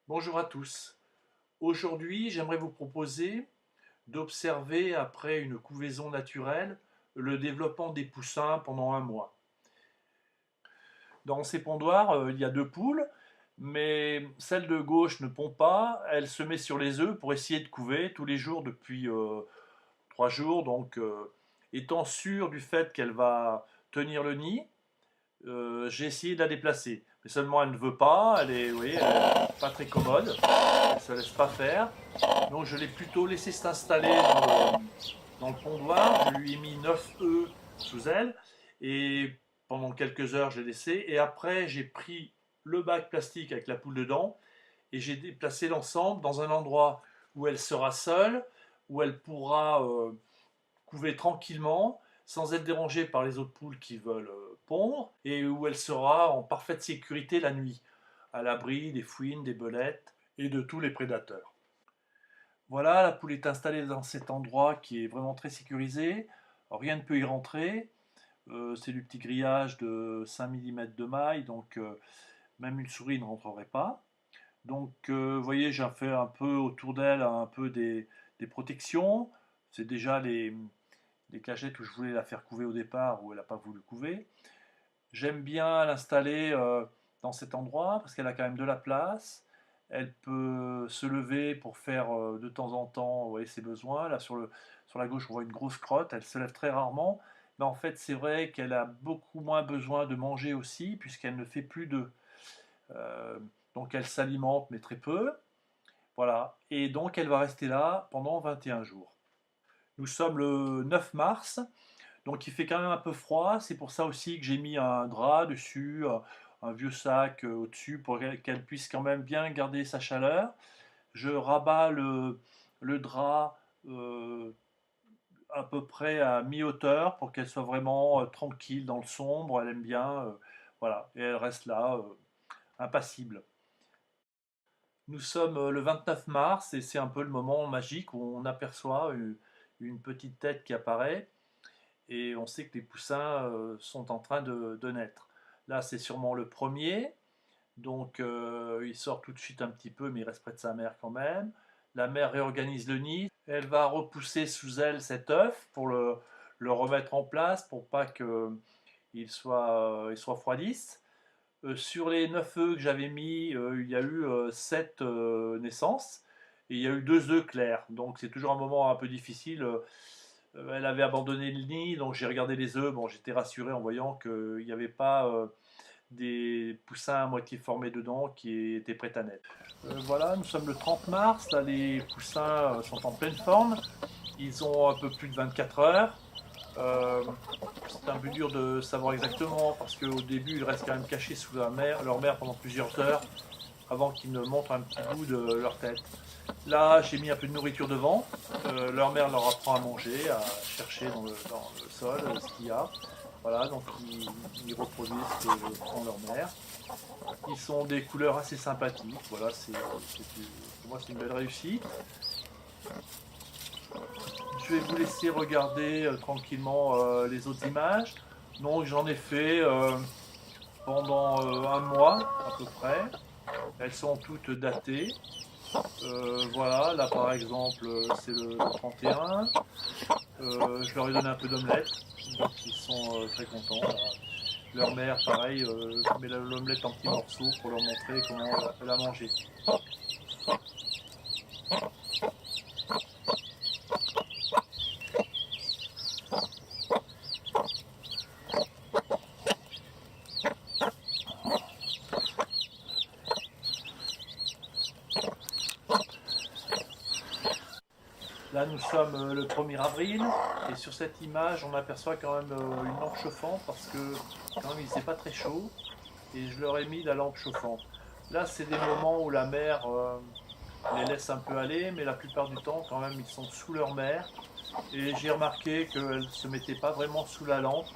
Bonjour à tous. Aujourd'hui, j'aimerais vous proposer d'observer après une couvaison naturelle le développement des poussins pendant un mois. Dans ces pondoirs, il y a deux poules, mais celle de gauche ne pond pas, elle se met sur les œufs pour essayer de couver tous les jours depuis 3 jours. Donc, étant sûr du fait qu'elle va tenir le nid, j'ai essayé de la déplacer. Mais seulement elle ne veut pas, elle est, vous voyez, elle est pas très commode, elle ne se laisse pas faire. Donc je l'ai plutôt laissé s'installer dans le pondoir. Je lui ai mis 9 œufs sous elle et pendant quelques heures je l'ai laissé. Et après j'ai pris le bac plastique avec la poule dedans et j'ai déplacé l'ensemble dans un endroit où elle sera seule, où elle pourra couver tranquillement sans être dérangée par les autres poules qui veulent pondre et où elle sera en parfaite sécurité la nuit, à l'abri des fouines, des belettes et de tous les prédateurs. Voilà, la poule est installée dans cet endroit qui est vraiment très sécurisé. Rien ne peut y rentrer. C'est du petit grillage de 5 mm de maille, donc même une souris ne rentrerait pas. Donc vous voyez, j'ai fait un peu autour d'elle un peu des protections. C'est déjà les cagettes où je voulais la faire couver au départ, où elle n'a pas voulu couver. J'aime bien l'installer dans cet endroit parce qu'elle a quand même de la place. Elle peut se lever pour faire de temps en temps, ouais, ses besoins. Là, sur la gauche, on voit une grosse crotte. Elle se lève très rarement. Mais en fait, c'est vrai qu'elle a beaucoup moins besoin de manger aussi, puisqu'elle ne fait plus d'œufs. Euh, donc, elle s'alimente, mais très peu. Voilà. Et donc, elle va rester là pendant 21 jours. Nous sommes le 9 mars. Donc il fait quand même un peu froid, c'est pour ça aussi que j'ai mis un drap dessus, un vieux sac au-dessus pour qu'elle puisse quand même bien garder sa chaleur. Je rabats le drap euh, à peu près à mi-hauteur pour qu'elle soit vraiment tranquille dans le sombre, elle aime bien, voilà, et elle reste là, impassible. Nous sommes le 29 mars et c'est un peu le moment magique où on aperçoit une petite tête qui apparaît et on sait que les poussins sont en train de naître. Là, c'est sûrement le premier, donc il sort tout de suite un petit peu, mais il reste près de sa mère quand même. La mère réorganise le nid, elle va repousser sous elle cet œuf pour le remettre en place, pour pas il soit refroidisse. Sur les 9 œufs que j'avais mis, il y a eu 7 naissances, et il y a eu 2 œufs clairs, donc c'est toujours un moment un peu difficile. Elle avait abandonné le nid, donc j'ai regardé les œufs. Bon, j'étais rassuré en voyant qu'il n'y avait pas des poussins à moitié formés dedans qui étaient prêts à naître. Voilà, nous sommes le 30 mars. Là, les poussins sont en pleine forme. Ils ont un peu plus de 24 heures. Euh, c'est un peu dur de savoir exactement parce qu'au début, ils restent quand même cachés sous leur mère pendant plusieurs heures avant qu'ils ne montrent un petit bout de leur tête. Là, j'ai mis un peu de nourriture devant. Leur mère leur apprend à manger, à chercher dans le sol ce qu'il y a. Voilà, donc ils reproduisent ce que prend leur mère. Ils sont des couleurs assez sympathiques. Voilà, pour moi, c'est une belle réussite. Je vais vous laisser regarder tranquillement les autres images. Donc, j'en ai fait pendant un mois à peu près. Elles sont toutes datées. Voilà, là par exemple, c'est le 31. Je leur ai donné un peu d'omelette, donc ils sont très contents. Là. Leur mère, pareil, met l'omelette en petits morceaux pour leur montrer comment elle a mangé. Là, nous sommes le 1er avril, et sur cette image, on aperçoit quand même une lampe chauffante parce que quand même il faisait pas très chaud, et je leur ai mis la lampe chauffante. Là, c'est des moments où la mère les laisse un peu aller, mais la plupart du temps, quand même, ils sont sous leur mère. Et j'ai remarqué qu'elle ne se mettait pas vraiment sous la lampe.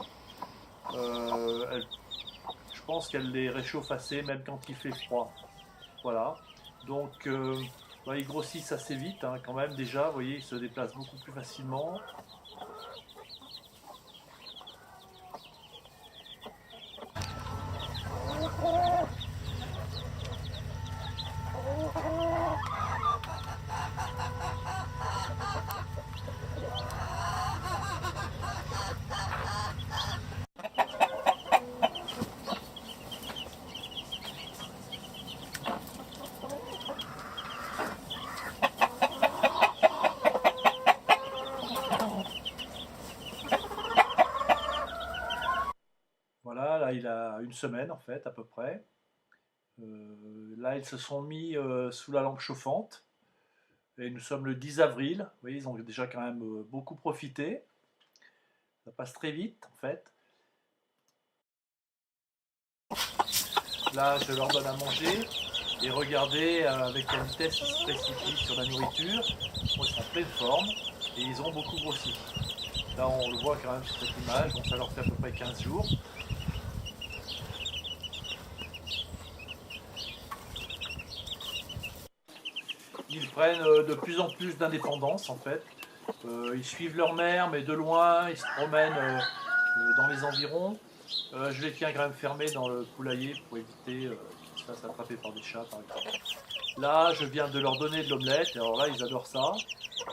Je pense qu'elle les réchauffe assez, même quand il fait froid. Voilà. Donc, bah, ils grossissent assez vite, hein, quand même, déjà. Vous voyez, ils se déplacent beaucoup plus facilement. une semaine en fait à peu près. Là, ils se sont mis sous la lampe chauffante. Et nous sommes le 10 avril. Vous voyez, ils ont déjà quand même beaucoup profité. Ça passe très vite en fait. Là, je leur donne à manger. Et regardez avec la vitesse ils se précipitent sur la nourriture. Bon, ils sont en pleine forme et ils ont beaucoup grossi. Là, on le voit quand même sur cette image. Bon, ça leur fait à peu près 15 jours. Ils prennent de plus en plus d'indépendance en fait. Ils suivent leur mère, mais de loin, ils se promènent dans les environs. Je les tiens quand même fermés dans le poulailler pour éviter qu'ils se fassent attraper par des chats par exemple. Là, je viens de leur donner de l'omelette, alors là, ils adorent ça.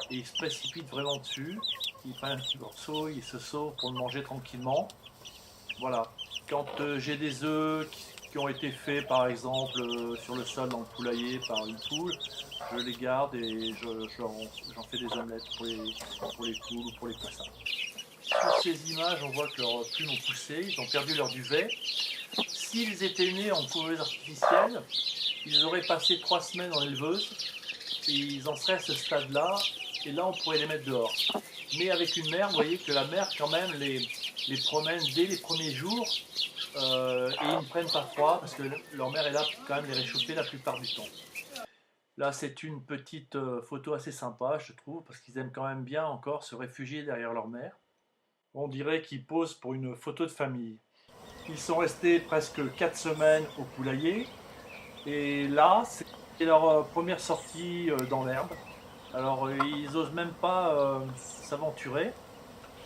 Et ils se précipitent vraiment dessus. Ils prennent un petit morceau, ils se sauvent pour le manger tranquillement. Voilà. Quand j'ai des œufs qui ont été faits par exemple sur le sol dans le poulailler par une poule, je les garde et j'en fais des omelettes pour les poules ou pour les poussins. Sur ces images, on voit que leurs plumes ont poussé, ils ont perdu leur duvet. S'ils étaient nés en couveuse artificielle, ils auraient passé 3 semaines en éleveuse, et ils en seraient à ce stade-là, et là on pourrait les mettre dehors. Mais avec une mère, vous voyez que la mère quand même les promène dès les premiers jours, et ils ne prennent pas froid parce que leur mère est là pour quand même les réchauffer la plupart du temps. Là, c'est une petite photo assez sympa, je trouve, parce qu'ils aiment quand même bien encore se réfugier derrière leur mère. On dirait qu'ils posent pour une photo de famille. Ils sont restés presque 4 semaines au poulailler, et là, c'est leur première sortie dans l'herbe. Alors, ils n'osent même pas s'aventurer,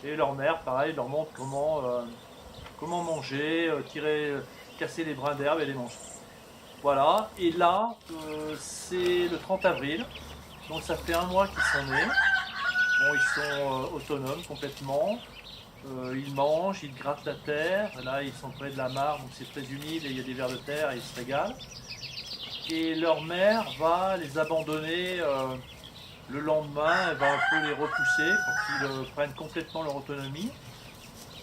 et leur mère, pareil, leur montre comment manger, casser les brins d'herbe et les manger. Voilà, et là, c'est le 30 avril, donc ça fait un mois qu'ils sont nés. Bon, ils sont autonomes complètement. Ils mangent, ils grattent la terre. Là, ils sont près de la mare, donc c'est très humide et il y a des vers de terre et ils se régalent. Et leur mère va les abandonner le lendemain. Elle va un peu les repousser pour qu'ils prennent complètement leur autonomie.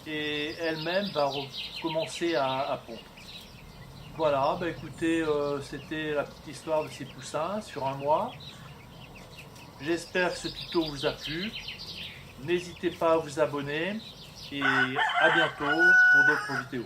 Et elle-même va recommencer à pondre. Voilà, bah écoutez, c'était la petite histoire de ces poussins sur un mois. J'espère que ce tuto vous a plu. N'hésitez pas à vous abonner et à bientôt pour d'autres vidéos.